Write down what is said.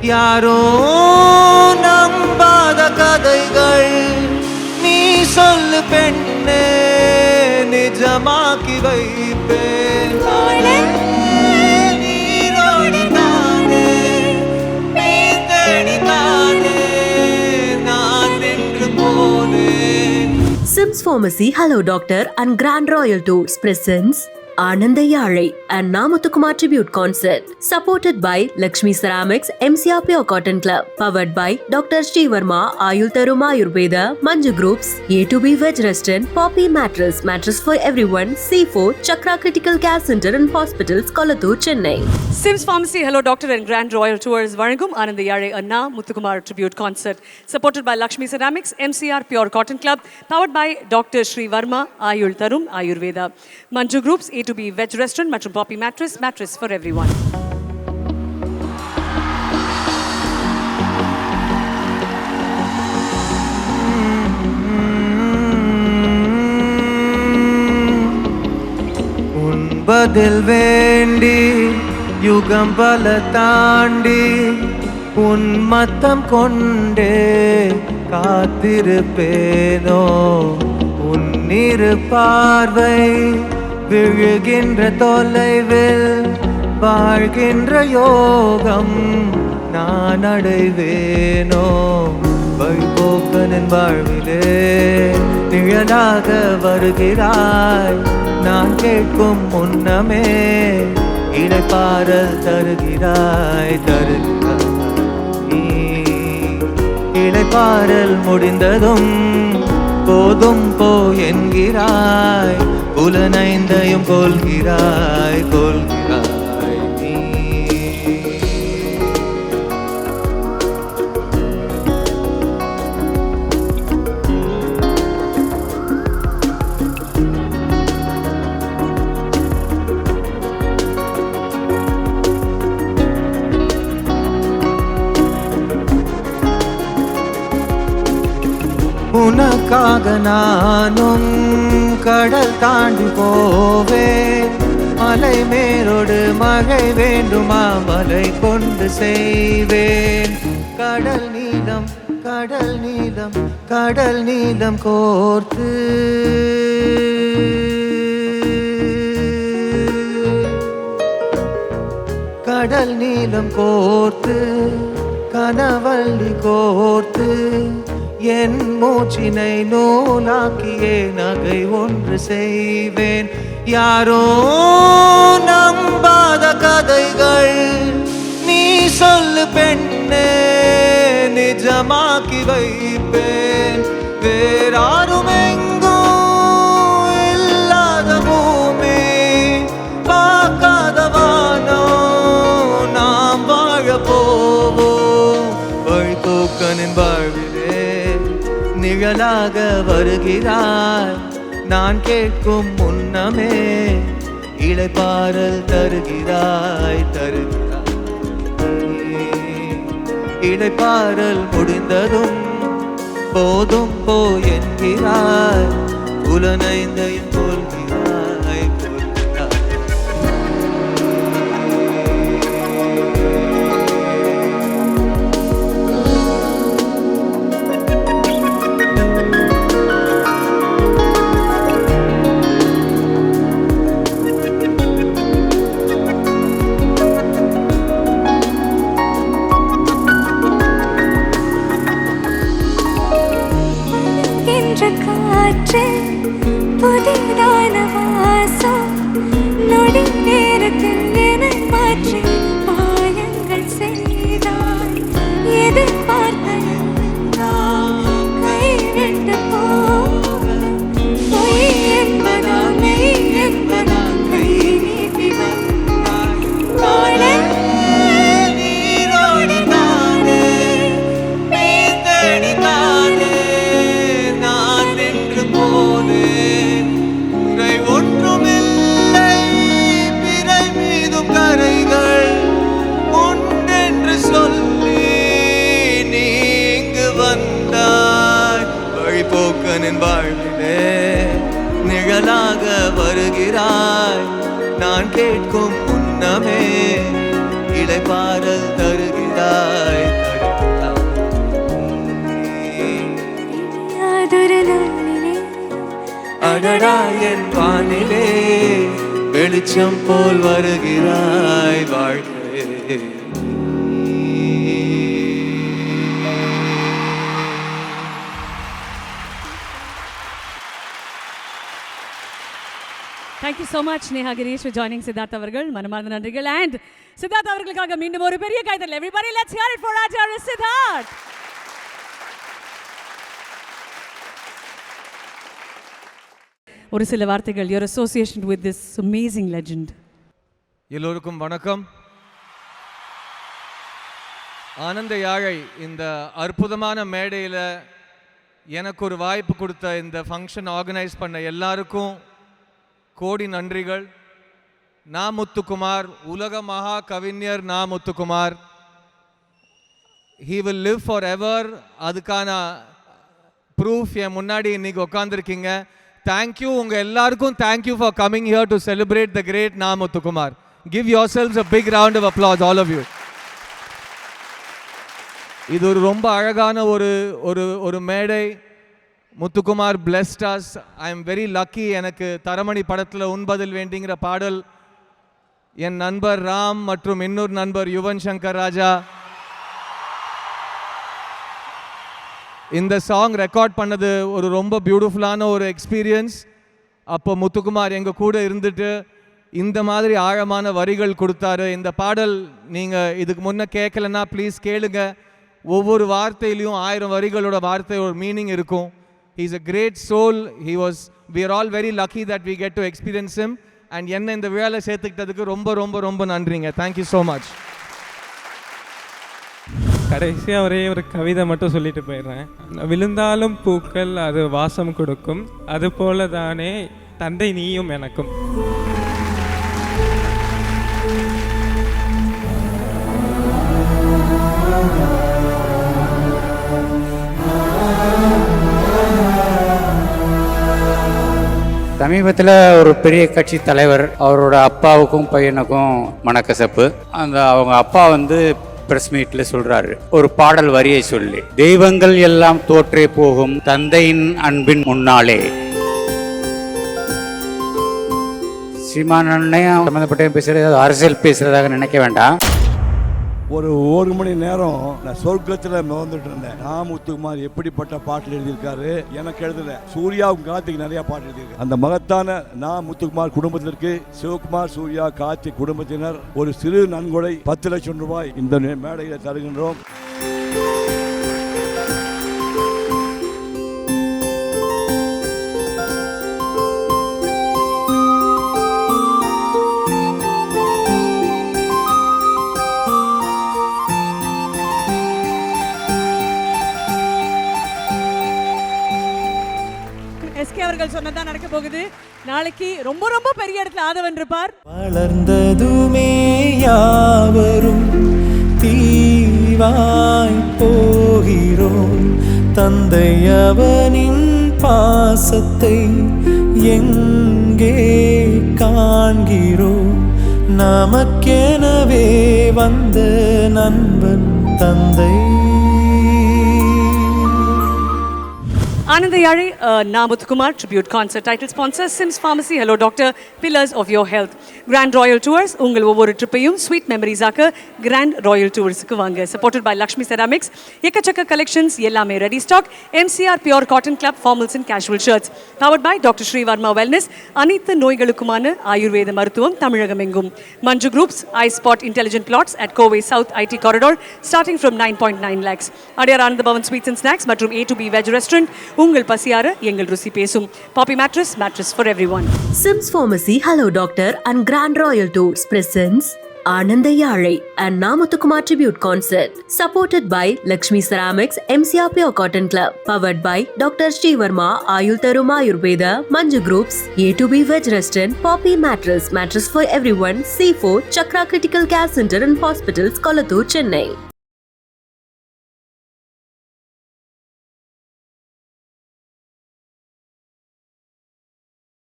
யாரோ நம்பாத கதைகள் நீ சொல்லு பெண்ணே, நிஜமாக்கி வைப்பேன். நீரோடி நானே, பேத்தடி நானே, நான் நின்று போனேன். Sims Pharmacy Hello Doctor and Grand Royal Tours presents Ananda Yalai and Namuthukkumar Tribute Concert, supported by Lakshmi Ceramics, MCR Pure Cotton Club, powered by Dr. Sri Varma, Ayul Tarum Ayurveda, Manju Groups, A2B Veg Restaurant, Poppy Mattress, Mattress for Everyone, C4, Chakra Critical Care Center and Hospitals, Kolattur, Chennai. Sims Pharmacy Hello Doctor and Grand Royal Tours Varangum Ananda Yalai and Namuthukkumar Tribute Concert, supported by Lakshmi Ceramics, MCR Pure Cotton Club, powered by Dr. Sri Varma, Ayul Tarum Ayurveda, Manju Groups, A2B Veg Restaurant, Metro Poppy Mattress, Mattress for Everyone. பதில் வேண்டி யுகம் பல தாண்டி உன் மத்தம் கொண்டே காத்திருப்பேனோ, உன்னிரு பார்வை விழுகின்ற தொலைவில் வாழ்கின்ற யோகம் நான் அடைவேனோ. வழிபோக்கனின் வாழ்விலே நிழலாக வருகிறாய், நான் கேட்கும் முன்னமே இளைப்பாறல் தருகிறாய். நீ இளைப்பாறல் முடிந்ததும் போதும் போ என்கிறாய், புலனைந்தையும் கொள்கிறாய் நீ. உனக்காக நானும் கடல் தாண்டி போவேன், மலை மேலோடு மழை வேண்டுமா மலை கொண்டு செய்வேன். கடல் நீளம் கடல் நீளம் கடல் நீளம் கோர்த்து கடல் நீளம் கோர்த்து கனவள்ளி கோர்த்து என் மூச்சினை நூலாக்கியே நகை ஒன்று செய்வேன். யாரோ நம்பாத கதைகள் நீ சொல்லு பெண்ணே, நிஜமாக்கி வைப்பேன். வேறாரும் எங்கும் இல்லாத பூமி, பார்க்காத வானோ நாம் வாழ போவோம். வழிபோக்கனின் வாழ்விலே நிழலாக வருகிறாய், நான் கேட்கும் முன்னமே இளைப்பாறல் தருகிறாய். இளைப்பாறல் முடிந்ததும் போதும் போ என்கிறாய், புலனைந்தையும் கொள்கிறாய். புதிதான வாசம் நொடி நேரத்தில் என்னை மாற்றி மாயங்கள் செய்தாய். எதிர்பார்த்த கை விட்டு போக பொய் என்பதா மெய் என்பதா கை நீட்டி வந்தாய். நீரோடி நானே, பேத்தடி நானே, நான் நின்று போனேன். வாடா என் வானிலே வெளிச்சம் போல் வருகிறாய் வாழ்க்கையே. Thank you so much, Neha Girish, for joining Siddharth அவர்கள். மனமார்ந்த நன்றிகள். And சித்தார்த் அவர்களுக்காக மீண்டும் ஒரு பெரிய கைதட்டல். Everybody, let's hear it for Acharya Siddharth. ஒரு சில வார்த்தைகள், your association with this amazing legend. எல்லோருக்கும் வணக்கம். ஆனந்த யாழை இந்த அற்புதமான மேடையில் எனக்கு ஒரு வாய்ப்பு கொடுத்த இந்த ஃபங்க்ஷன் ஆர்கனைஸ் பண்ண எல்லாருக்கும் கோடி நன்றிகள். நா முத்துக்குமார், உலக மகா கவிஞர் Na Muthukumar. He will live forever. அதுக்கான ப்ரூஃப் என் முன்னாடி இன்னைக்கு உட்காந்துருக்கீங்க. தேங்க்யூ உங்கள் எல்லாருக்கும். Thank you for coming here to celebrate the great Na Muthukumar. Give yourselves a big round of applause all of you. இது ஒரு ரொம்ப அழகான ஒரு மேடை. Muthukumar blessed us. I am very lucky. எனக்கு தரமணி படத்தில் உன்பதில் வேண்டிங்கிற பாடல் என் நண்பர் ராம் மற்றும் இன்னொரு நண்பர் யுவன் சங்கர் ராஜா இந்த சாங் ரெக்கார்ட் பண்ணது ஒரு ரொம்ப பியூட்டிஃபுல்லான ஒரு எக்ஸ்பீரியன்ஸ். அப்போ முத்துக்குமார் எங்கள் கூட இருந்துட்டு இந்த மாதிரி ஆழமான வரிகள் கொடுத்தாரு. இந்த பாடல் நீங்கள் இதுக்கு முன்னே கேட்கலன்னா ப்ளீஸ் கேளுங்க. ஒவ்வொரு வார்த்தையிலையும் 1000 வரிகளோட வார்த்தை ஒரு மீனிங் இருக்கும். He's a great soul. We are all very lucky that we get to experience him. And என்னை இந்த விழாவில் சேர்த்துக்கிட்டதுக்கு ரொம்ப ரொம்ப ரொம்ப நன்றிங்க. Thank you so much. கடைசியாக ஒரே ஒரு கவிதை மட்டும் சொல்லிட்டு போயிடுறேன். விழுந்தாலும் பூக்கள் அது வாசம் கொடுக்கும், அது போல தானே தந்தை நீயும் எனக்கும். சமீபத்தில் ஒரு பெரிய கட்சி தலைவர் அவரோட அப்பாவுக்கும் பையனுக்கும் மனக்கசப்பு. அவங்க அப்பா பிரஸ் மீட்ல சொல்றாரு ஒரு பாடல் வரியை சொல்லி, தெய்வங்கள் எல்லாம் தோற்றே போகும் தந்தையின் அன்பின் முன்னாலே. சீமான் அண்ணையும் சம்மந்தப்பட்ட பேசுறது அரசியல் பேசுறதாக நினைக்க வேண்டாம். ஒரு மணி நேரம் நான் சொர்க்கத்தில் மிதந்துட்டு இருந்தேன். நா முத்துக்குமார் எப்படிப்பட்ட பாட்டில் எழுதியிருக்காரு. எனக்கு எழுதல, சூர்யாவும் கார்த்திக் நிறைய பாட்டு எழுதியிருக்காரு. அந்த மகத்தான நா முத்துக்குமார் குடும்பத்திற்கு சிவகுமார், சூர்யா, கார்த்திக் குடும்பத்தினர் ஒரு சிறு நன்கொடை 10 லட்சம் ரூபாய் இந்த மேடையில் தருகின்றோம். எஸ்கே அவர்கள் சொன்னதான் நடக்க போகுது. நாளைக்கு ரொம்ப ரொம்ப பெரிய இடத்துல ஆதவன் இருப்பார். வளர்ந்ததுமே யாவரும் தீவாய் போகிறோம், தந்தை அவனின் பாசத்தை எங்கே காண்கிறோம், நமக்கெனவே வந்த நண்பன் தந்தை. Ananda Yari, Na Muthukumar tribute concert. Title sponsor Sims Pharmacy. Hello Doctor, Pillars of Your Health. Grand Royal Tours. Ungal ovvoru trippayum sweet memories ஆக்க Grand Royal Tours க்கு வாங்க. Supported by Lakshmi Ceramics. Ekachakka collections ellame ready stock. MCR Pure Cotton Club formals and casual shirts. Powered by Dr. Sri Varma Wellness. அனைத்து நோய்களுக்குமான ஆயுர்வேத மருத்துவம் தமிழகம் எங்கும். Manju Groups iSpot Intelligent Plots at Kovai South IT Corridor starting from 9.9 lakhs. Adyar Anand Bhavan Sweets and Snacks மற்றும் A2B Veg Restaurant. உங்கள் பசியார எங்கள் ருசி பேசும். Poppy Mattress, mattress for everyone. Sims Pharmacy, Hello Doctor and Grand Royal Tours presents Ananda Yalai and Na Muthukumar tribute concert. Supported by Lakshmi Ceramics, MCR Pure Cotton Club. Powered by Dr. Sri Varma, Ayul Tarum Ayurveda, Manju Groups, A2B Veg Restaurant, Poppy Mattress, mattress for everyone, C4, Chakra Critical Care Center and Hospitals, Kolattur, Chennai.